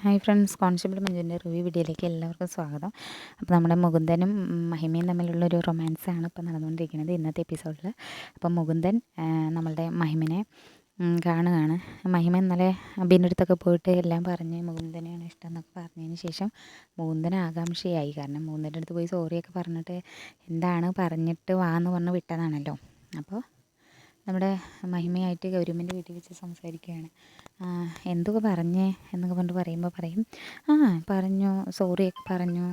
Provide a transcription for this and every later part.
Hi friends, constable മഞ്ജുവിൻ്റെ review വീഡിയോയിലേക്ക് എല്ലാവർക്കും സ്വാഗതം. അപ്പോൾ നമ്മുടെ മുകുന്ദനും മഹിമയും തമ്മിലുള്ളൊരു റൊമാൻസാണ് ഇപ്പോൾ നടന്നുകൊണ്ടിരിക്കുന്നത് ഇന്നത്തെ എപ്പിസോഡിൽ. അപ്പോൾ മുകുന്ദൻ നമ്മളുടെ മഹിമനെ കാണുകയാണ്. മഹിമ ഇന്നലെ അബീൻ്റെ അടുത്തൊക്കെ പോയിട്ട് എല്ലാം പറഞ്ഞ് മുകുന്ദനെയാണ് ഇഷ്ടം എന്നൊക്കെ പറഞ്ഞതിന് ശേഷം മുകുന്ദൻ ആകാംക്ഷയായി. കാരണം മുകുന്ദൻ്റെ അടുത്ത് പോയി സോറിയൊക്കെ പറഞ്ഞിട്ട് എന്താണ് പറഞ്ഞിട്ട് വാ എന്ന് പറഞ്ഞ് വിട്ടതാണല്ലോ. അപ്പോൾ നമ്മുടെ മഹിമയായിട്ട് ഗൗരിയമ്മൻ്റെ വീട്ടിൽ വെച്ച് സംസാരിക്കുകയാണ്. എന്തൊക്കെ പറഞ്ഞേ എന്നൊക്കെ പറഞ്ഞിട്ട് പറയുമ്പോൾ പറയും, പറഞ്ഞു, സോറിയൊക്കെ പറഞ്ഞു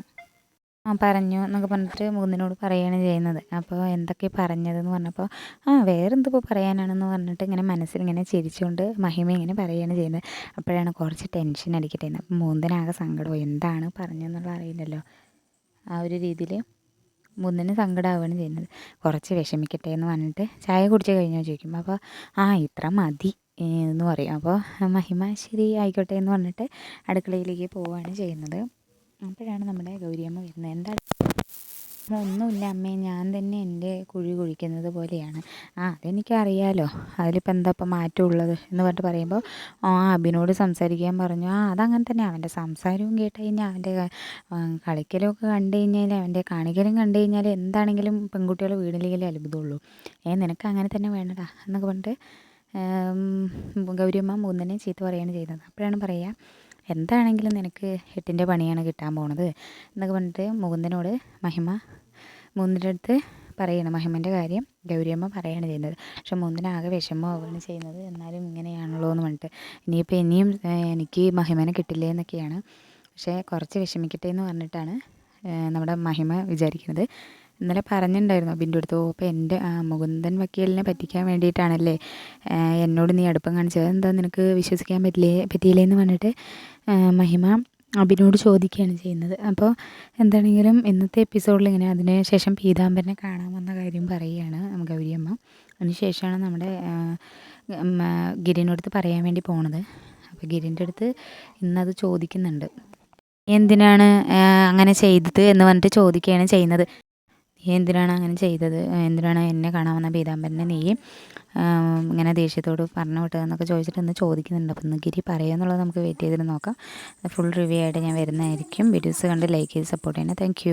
എന്നൊക്കെ പറഞ്ഞിട്ട് മുകുന്ദനോട് പറയുകയാണ് ചെയ്യുന്നത്. അപ്പോൾ എന്തൊക്കെ പറഞ്ഞതെന്ന് പറഞ്ഞപ്പോൾ വേറെന്തിപ്പോൾ പറയാനാണെന്ന് പറഞ്ഞിട്ട് ഇങ്ങനെ മനസ്സിലിങ്ങനെ ചിരിച്ചുകൊണ്ട് മഹിമ ഇങ്ങനെ പറയുകയാണ് ചെയ്യുന്നത്. അപ്പോഴാണ് കുറച്ച് ടെൻഷൻ അടിക്കട്ടെ. അപ്പം മുകുന്ദനാകെ സങ്കടമോ എന്താണ് പറഞ്ഞതെന്നുള്ള അറിയില്ലല്ലോ. ആ ഒരു രീതിയിൽ മുകുന്ദന് സങ്കടമാവുകയാണ് ചെയ്യുന്നത്. കുറച്ച് വിഷമിക്കട്ടെ എന്ന് പറഞ്ഞിട്ട് ചായ കുടിച്ച് കഴിഞ്ഞോ ചോദിക്കും. അപ്പോൾ ഇത്ര മതി എന്ന് പറയും. അപ്പോൾ മഹിമ ശരി ആയിക്കോട്ടെ എന്ന് പറഞ്ഞിട്ട് അടുക്കളയിലേക്ക് പോവുകയാണ് ചെയ്യുന്നത്. അപ്പോഴാണ് നമ്മുടെ ഗൗരിയമ്മ വരുന്നത്. എന്താ ഒന്നുമില്ല അമ്മേ, ഞാൻ തന്നെ എൻ്റെ കുഴി കുഴിക്കുന്നത് പോലെയാണ്. അതെനിക്കറിയാലോ, അതിലിപ്പോൾ എന്താ ഇപ്പം മാറ്റമുള്ളത് എന്ന് പറഞ്ഞിട്ട് പറയുമ്പോൾ അബിനോട് സംസാരിക്കാൻ പറഞ്ഞു. അതങ്ങനെ തന്നെ, അവൻ്റെ സംസാരവും കേട്ട് കഴിഞ്ഞാൽ അവൻ്റെ കളിക്കലും ഒക്കെ കണ്ടു കഴിഞ്ഞാൽ അവൻ്റെ കാണിക്കലും കണ്ടു കഴിഞ്ഞാൽ എന്താണെങ്കിലും പെൺകുട്ടികൾ വീടിലെങ്കിലും അത്ഭുതമുള്ളൂ. നിനക്ക് അങ്ങനെ തന്നെ വേണ്ടടാ എന്നൊക്കെ പറഞ്ഞിട്ട് ഗൗരിയമ്മ മുകുന്ദനെ ചീത്ത പറയുകയാണ് ചെയ്യുന്നത്. അപ്പോഴാണ് പറയുക, എന്താണെങ്കിലും നിനക്ക് 8ൻ്റെ പണിയാണ് കിട്ടാൻ പോണത് എന്നൊക്കെ പറഞ്ഞിട്ട് മുകുന്ദൻ്റെ അടുത്ത് പറയണം. മഹിമൻ്റെ കാര്യം ഗൗരിയമ്മ പറയുകയാണ് ചെയ്യുന്നത്. പക്ഷെ മുകുന്ദനാകെ വിഷമമാവുകയാണ് ചെയ്യുന്നത്. എന്നാലും ഇങ്ങനെയാണല്ലോ എന്ന് പറഞ്ഞിട്ട് ഇനിയും എനിക്ക് മഹിമനെ കിട്ടില്ലേ എന്നൊക്കെയാണ്. പക്ഷേ കുറച്ച് വിഷമിക്കട്ടെ എന്ന് പറഞ്ഞിട്ടാണ് നമ്മുടെ മഹിമ വിചാരിക്കുന്നത്. ഇന്നലെ പറഞ്ഞിട്ടുണ്ടായിരുന്നു അബിൻ്റെ അടുത്ത്, അപ്പോൾ എൻ്റെ മുകുന്ദൻ വക്കീലിനെ പറ്റിക്കാൻ വേണ്ടിയിട്ടാണല്ലേ എന്നോട് നീ അടുപ്പം കാണിച്ചത്, എന്താ നിനക്ക് വിശ്വസിക്കാൻ പറ്റിയില്ലേ എന്ന് പറഞ്ഞിട്ട് മഹിമ അബിനോട് ചോദിക്കുകയാണ് ചെയ്യുന്നത്. അപ്പോൾ എന്താണെങ്കിലും ഇന്നത്തെ എപ്പിസോഡിൽ ഇങ്ങനെ അതിന് ശേഷം പീതാംബരനെ കാണാമെന്ന കാര്യം പറയുകയാണ് ഗൗരിയമ്മ. അതിന് ശേഷമാണ് നമ്മുടെ ഗിരിനടുത്ത് പറയാൻ വേണ്ടി പോണത്. അപ്പോൾ ഗിരിൻ്റെ അടുത്ത് ഇന്നത് ചോദിക്കുന്നുണ്ട്, എന്തിനാണ് അങ്ങനെ ചെയ്തത് എന്ന് പറഞ്ഞിട്ട് ചോദിക്കുകയാണ് ചെയ്യുന്നത്. നീ എന്തിനാണ് അങ്ങനെ ചെയ്തത്, എന്തിനാണ് എന്നെ കാണാൻ വന്ന പീതാംബരനെ നീ ഇങ്ങനെ ദേഷ്യത്തോട് പറഞ്ഞു വിട്ടതെന്നൊക്കെ ചോദിച്ചിട്ട് ഇന്ന് ചോദിക്കുന്നുണ്ട്. അപ്പോൾ ഇന്ന് ഗിരി പറയുമെന്നുള്ളത് നമുക്ക് വെയിറ്റ് ചെയ്തിട്ട് നോക്കാം. ഫുൾ റിവ്യൂ ആയിട്ട് ഞാൻ വരുന്നതായിരിക്കും. വീഡിയോസ് കണ്ട് ലൈക്ക് ചെയ്ത് സപ്പോർട്ട് ചെയ്യണേ. താങ്ക്